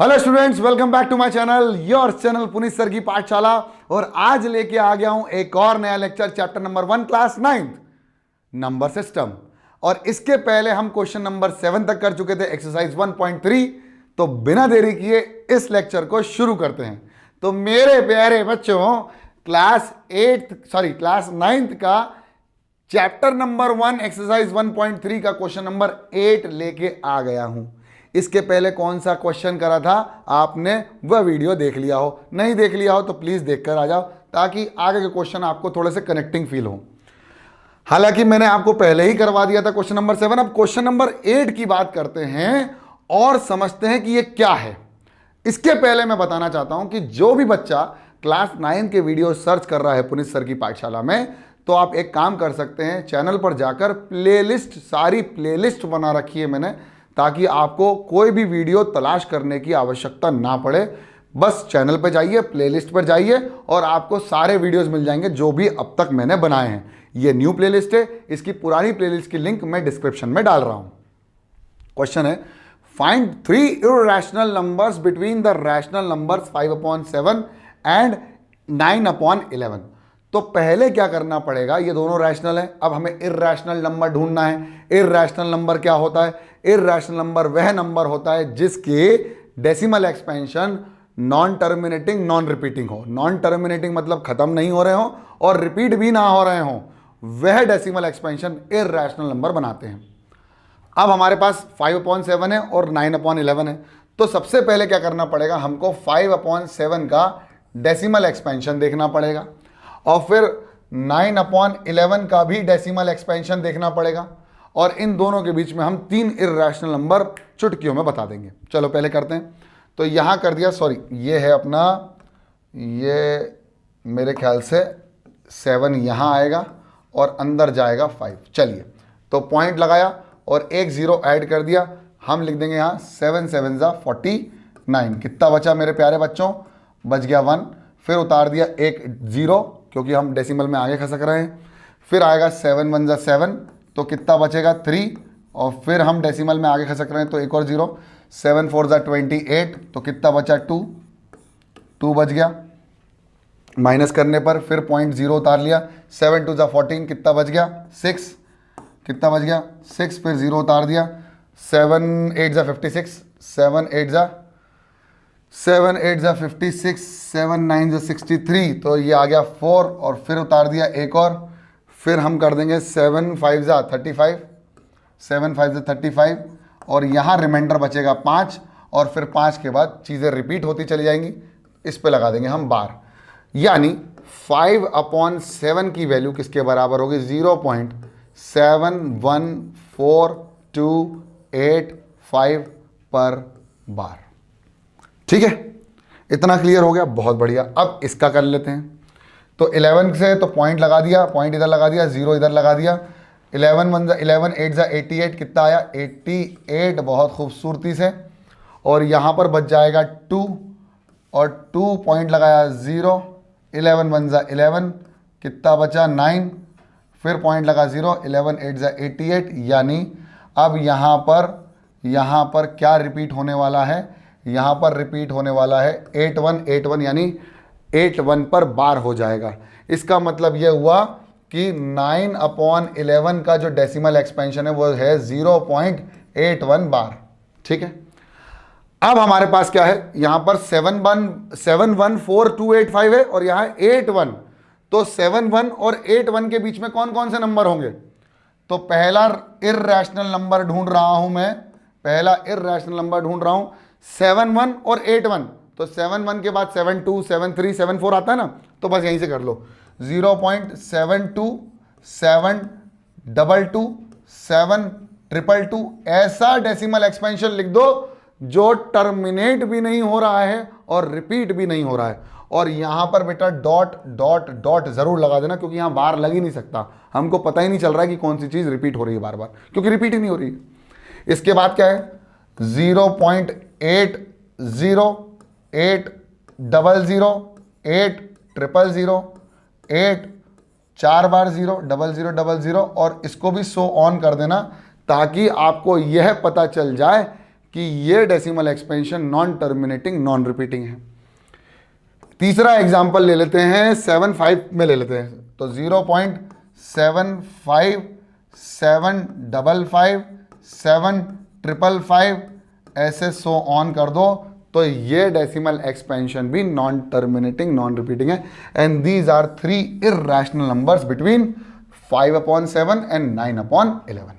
Hello students, welcome back to my channel, your channel Puneet sir की पाठशाला। और आज लेके आ गया हूं एक और नया lecture, chapter number 1 class 9 number system. और इसके पहले हम क्वेश्चन नंबर 7 तक कर चुके थे, एक्सरसाइज 1.3। तो बिना देरी किए इस लेक्चर को शुरू करते हैं। तो मेरे प्यारे बच्चों, क्लास 9th का चैप्टर नंबर 1 एक्सरसाइज 1.3 का क्वेश्चन नंबर 8 लेके आ गया हूं। इसके पहले कौन सा क्वेश्चन करा था आपने, वह वीडियो देख लिया हो। नहीं देख लिया हो तो प्लीज देखकर आ जाओ, ताकि आगे के क्वेश्चन आपको थोड़े से कनेक्टिंग फील हो। हालांकि मैंने आपको पहले ही करवा दिया था क्वेश्चन नंबर 7। अब क्वेश्चन नंबर 8 की बात करते हैं और समझते हैं कि यह क्या है। इसके पहले मैं बताना चाहता हूं कि जो भी बच्चा क्लास 9 के वीडियो सर्च कर रहा है पुनीत सर की पाठशाला में, तो आप एक काम कर सकते हैं, चैनल पर जाकर प्लेलिस्ट, सारी प्लेलिस्ट बना रखी है मैंने, ताकि आपको कोई भी वीडियो तलाश करने की आवश्यकता ना पड़े। बस चैनल पर जाइए, प्लेलिस्ट पर जाइए और आपको सारे वीडियोस मिल जाएंगे जो भी अब तक मैंने बनाए हैं। ये न्यू प्लेलिस्ट है, इसकी पुरानी प्लेलिस्ट की लिंक मैं डिस्क्रिप्शन में डाल रहा हूं। क्वेश्चन है, find 3 irrational numbers between the rational numbers 5/7 and 9/11। तो पहले क्या करना पड़ेगा, ये दोनों रैशनल है, अब हमें इर्रेशनल नंबर ढूंढना है। इर्रेशनल नंबर क्या होता है? इर्रेशनल नंबर वह नंबर होता है जिसके decimal expansion non terminating, non repeating हो। नॉन टर्मिनेटिंग मतलब खत्म नहीं हो रहे हो और रिपीट भी ना हो रहे हो, वह डेसिमल एक्सपेंशन इर्रेशनल नंबर बनाते हैं। अब हमारे पास 5/7 है और 9/11 है। तो सबसे पहले क्या करना पड़ेगा, हमको 5/7 का डेसिमल एक्सपेंशन देखना पड़ेगा और फिर 9/11 का भी डेसिमल एक्सपेंशन देखना पड़ेगा। और इन दोनों के बीच में हम 3 इर्रेशनल नंबर चुटकियों में बता देंगे। चलो पहले करते हैं। तो यहां कर दिया, सॉरी ये है अपना, ये मेरे ख्याल से 7 यहां आएगा और अंदर जाएगा 5। चलिए, तो पॉइंट लगाया और एक 0 ऐड कर दिया। हम लिख देंगे यहां 7 7 49। कितना बचा मेरे प्यारे बच्चों? बच गया 1। फिर उतार दिया एक 0, क्योंकि हम डेसिमल में आगे खसक रहे हैं। फिर आएगा 7 1 7, तो कितना बचेगा 3। और फिर हम डेसिमल में आगे खसक रहे हैं तो एक और 0। 7 4 28, तो कितना बचा 2 बच गया। माइनस करने पर फिर पॉइंट 0 उतार लिया। 7 2 14, कितना बच गया 6। कितना बच गया 6, फिर 0 उतार दिया। 7 8 56, 7 8 56, 7 9 63, तो ये आ गया 4। और फिर उतार दिया एक और। फिर हम कर देंगे 7 5 35, 7 5 35, और यहाँ रिमाइंडर बचेगा 5। और फिर 5 के बाद चीज़ें रिपीट होती चली जाएंगी। इस पे लगा देंगे हम बार, यानी 5/7 की वैल्यू किसके बराबर होगी? 0.71428 पर बार। ठीक है, इतना क्लियर हो गया, बहुत बढ़िया। अब इसका कर लेते हैं। तो 11 से तो पॉइंट लगा दिया, पॉइंट इधर लगा दिया, 0 इधर लगा दिया। 11 1 11, 8 88, कितना आया 88, बहुत खूबसूरती से। और यहाँ पर बच जाएगा 2 और 2 पॉइंट लगाया 0। 11 1 11, कितना बचा 9। फिर पॉइंट लगा 0। 11 8 88, यानी अब यहाँ पर क्या रिपीट होने वाला है? यहाँ पर रिपीट होने वाला है 8 1 8 1, यानी 8 1 पर बार हो जाएगा। इसका मतलब यह हुआ कि 9/11 का जो डेसिमल एक्सपेंशन है वो है 0.81 बार। ठीक है, अब हमारे पास क्या है, यहां पर 71428 है और यहां 81। तो 71 और 81 के बीच में कौन कौन से नंबर होंगे? तो पहला इर्रेशनल नंबर ढूंढ रहा हूं मैं, 71 और 81। तो 71 के बाद 72 73 74 आता है ना, तो बस यहीं से कर लो। 0.72 722 722, ऐसा डेसिमल एक्सपेंशन लिख दो जो टर्मिनेट भी नहीं हो रहा है और रिपीट भी नहीं हो रहा है। और यहां पर बेटा डॉट डॉट डॉट जरूर लगा देना, क्योंकि यहां बार लग ही नहीं सकता, हमको पता ही नहीं चल रहा है कि कौन सी चीज रिपीट हो रही है बार बार, क्योंकि रिपीट ही नहीं हो रही है। इसके बाद क्या है, 0.8 0 8 0 0 8 0 8 4 बार 0 0 0 0, और इसको भी शो ऑन कर देना, ताकि आपको यह पता चल जाए कि ये decimal expansion non terminating non repeating है। तीसरा एग्जांपल ले लेते हैं, 7-5 में ले लेते हैं। तो 0.75 755 755 ऐसे सो ऑन कर दो, तो ये डेसिमल एक्सपेंशन भी नॉन टर्मिनेटिंग नॉन रिपीटिंग है। And these are 3 irrational numbers between 5/7 and 9/11।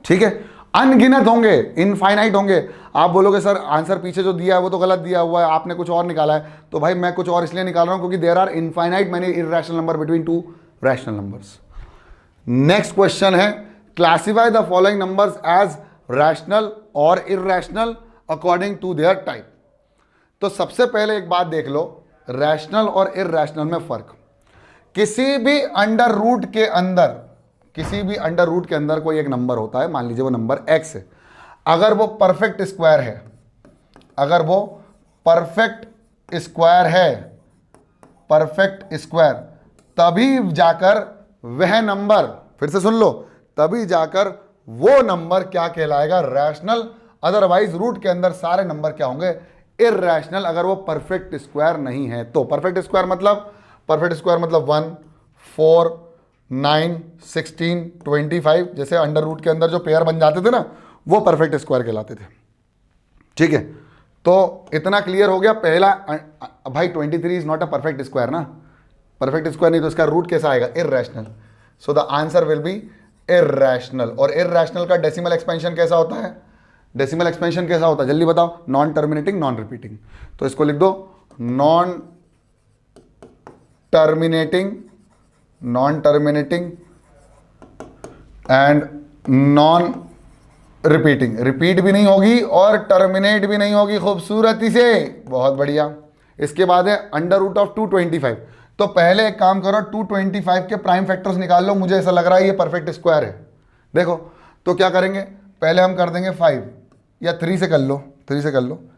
ठीक है, अनगिनत होंगे, इनफाइनाइट होंगे। आप बोलोगे सर आंसर पीछे जो दिया है वो तो गलत दिया हुआ है, आपने कुछ और निकाला है। तो भाई मैं कुछ और इसलिए निकाल रहा हूं क्योंकि there are infinite many irrational number between 2 rational numbers. Next question है, classify the following numbers as rational और irrational according to their type. तो सबसे पहले एक बात देख लो, रैशनल और इर्रेशनल में फर्क। किसी भी अंडर रूट के अंदर कोई एक नंबर होता है, मान लीजिए वो नंबर x है। अगर वो परफेक्ट स्क्वायर है, परफेक्ट स्क्वायर, तभी जाकर वह नंबर, फिर से सुन लो, तभी जाकर वो नंबर क्या कहलाएगा, रैशनल। अदरवाइज रूट के अंदर सारे नंबर क्या होंगे, इर्रेशनल, अगर वो परफेक्ट स्क्वायर नहीं है तो। परफेक्ट स्क्वायर मतलब 1, 4, 9, 16, 25, जैसे अंडर रूट के अंदर जो पेयर बन जाते थे ना, वो परफेक्ट स्क्वायर कहलाते थे। ठीक है, तो इतना क्लियर हो गया। पहला भाई 23 is not a perfect square ना, परफेक्ट स्क्वायर नहीं, तो इसका रूट कैसा आएगा, irrational. So the answer will be irrational. और इर्रेशनल का डेसिमल एक्सपेंशन कैसा होता है, डेसिमल एक्सपेंशन कैसा होता है, जल्दी बताओ। Non terminating non repeating. तो इसको लिख दो, non terminating and non repeating. Repeat भी नहीं होगी और टर्मिनेट भी नहीं होगी, खूबसूरती से, बहुत बढ़िया। इसके बाद है अंडर रूट ऑफ 225। तो पहले एक काम करो, 225 के प्राइम फैक्टर्स निकाल लो। मुझे ऐसा लग रहा है ये परफेक्ट स्क्वायर है। देखो तो क्या करेंगे, पहले हम कर देंगे 5 या 3 से कर लो,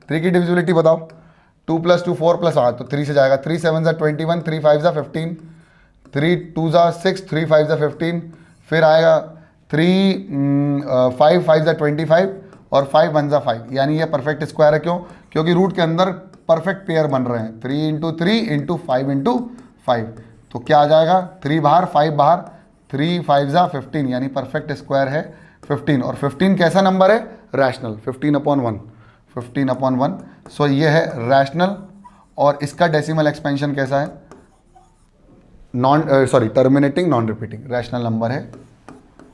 3 की डिविजिबिलिटी बताओ। 2 + 2 4 + 8, तो 3 से जाएगा। 3 7 21, 3 5 15, 3 2 6, 3 5 15, फिर आएगा 3 5 5 25 और 5 1 5, यानी ये परफेक्ट स्क्वायर है। क्यों, क्योंकि रूट के अंदर परफेक्ट पेयर बन रहे हैं। 3 × 3 × 5 × 5, तो क्या आ जाएगा, 3 बाहर 5 बाहर, 3 5 15, यानी परफेक्ट स्क्वायर है 15। और 15 कैसा नंबर है, रैशनल, 15/1। सो ये है रैशनल। और इसका डेसिमल एक्सपेंशन कैसा है, terminating non repeating, rational number है।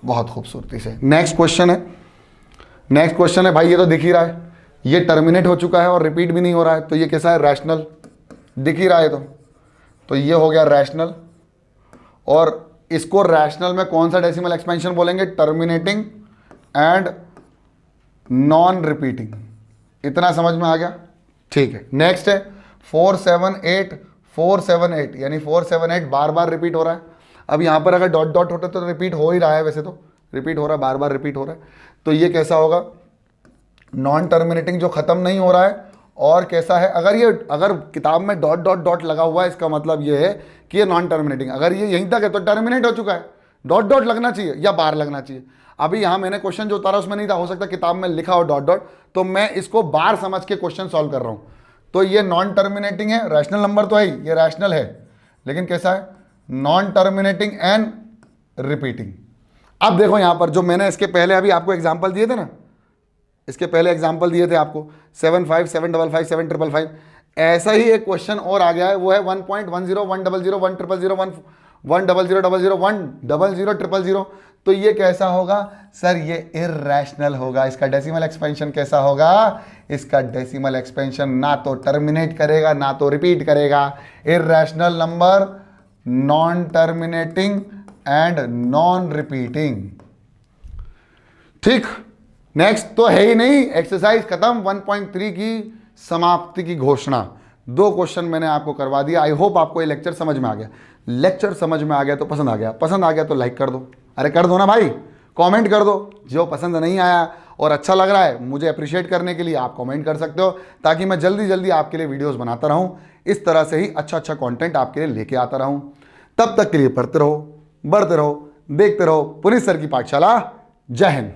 बहुत खूबसूरती से। नेक्स्ट क्वेश्चन है भाई, ये तो दिख ही रहा है, ये टर्मिनेट हो चुका है और रिपीट भी नहीं हो रहा है, तो ये कैसा है, रैशनल, दिख ही रहा है। तो ये हो गया रैशनल। और इसको रैशनल में कौन सा डेसिमल एक्सपेंशन बोलेंगे, टर्मिनेटिंग एंड नॉन रिपीटिंग। इतना समझ में आ गया, ठीक है। नेक्स्ट है 478, यानी 478 बार बार रिपीट हो रहा है। अब यहाँ पर अगर डॉट डॉट होता तो रिपीट हो ही रहा है, वैसे तो रिपीट हो रहा है, बार बार रिपीट हो रहा है। तो ये कैसा होगा, नॉन टर्मिनेटिंग, जो खत्म नहीं हो रहा है। और कैसा है, अगर किताब में डॉट डॉट डॉट लगा हुआ है, इसका मतलब ये है कि ये नॉन टर्मिनेटिंग। अगर ये यहीं तक है तो टर्मिनेट हो चुका है, डॉट डॉट लगना चाहिए या बार लगना चाहिए। अभी यहाँ मैंने क्वेश्चन जो उतारा उसमें नहीं था, हो सकता किताब में लिखा हो डॉट डॉट, तो मैं इसको बार समझ के क्वेश्चन सॉल्व कर रहा हूँ। तो ये नॉन टर्मिनेटिंग है, रैशनल नंबर तो है ही, ये रैशनल है, लेकिन कैसा है, नॉन टर्मिनेटिंग एंड रिपीटिंग। अब देखो यहाँ पर जो मैंने इसके पहले अभी आपको एग्जाम्पल दिए थे ना, इसके पहले एग्जाम्पल दिए थे आपको 7 5 7 5 7 5 ऐसा ही एक क्वेश्चन और आ गया है, वो है 1.10 100 100 1 000 100 000 तो ये कैसा होगा सर, ये इर्रेशनल होगा। इसका डेसिमल एक्सपेंशन कैसा होगा, इसका डेसिमल एक्सपेंशन ना तो टर्मिनेट करेगा ना तो रिपीट करेगा। Irrational number, non terminating and non repeating. ठीक, नेक्स्ट तो है ही नहीं, एक्सरसाइज खत्म। 1.3 की समाप्ति की घोषणा। 2 क्वेश्चन मैंने आपको करवा दिया। आई होप आपको ये लेक्चर समझ में आ गया। लेक्चर समझ में आ गया तो पसंद आ गया तो लाइक कर दो, अरे कर दो ना भाई, कमेंट कर दो। जो पसंद नहीं आया और अच्छा लग रहा है मुझे अप्रिशिएट करने के लिए आप कमेंट कर सकते हो, ताकि मैं जल्दी जल्दी आपके लिए वीडियोस बनाता रहूं। इस तरह से ही अच्छा कंटेंट आपके लिए लेके आता रहूं। तब तक के लिए पढ़ते रहो, बढ़ते रहो, देखते रहो पुनीत सर की पाठशाला। जय हिंद।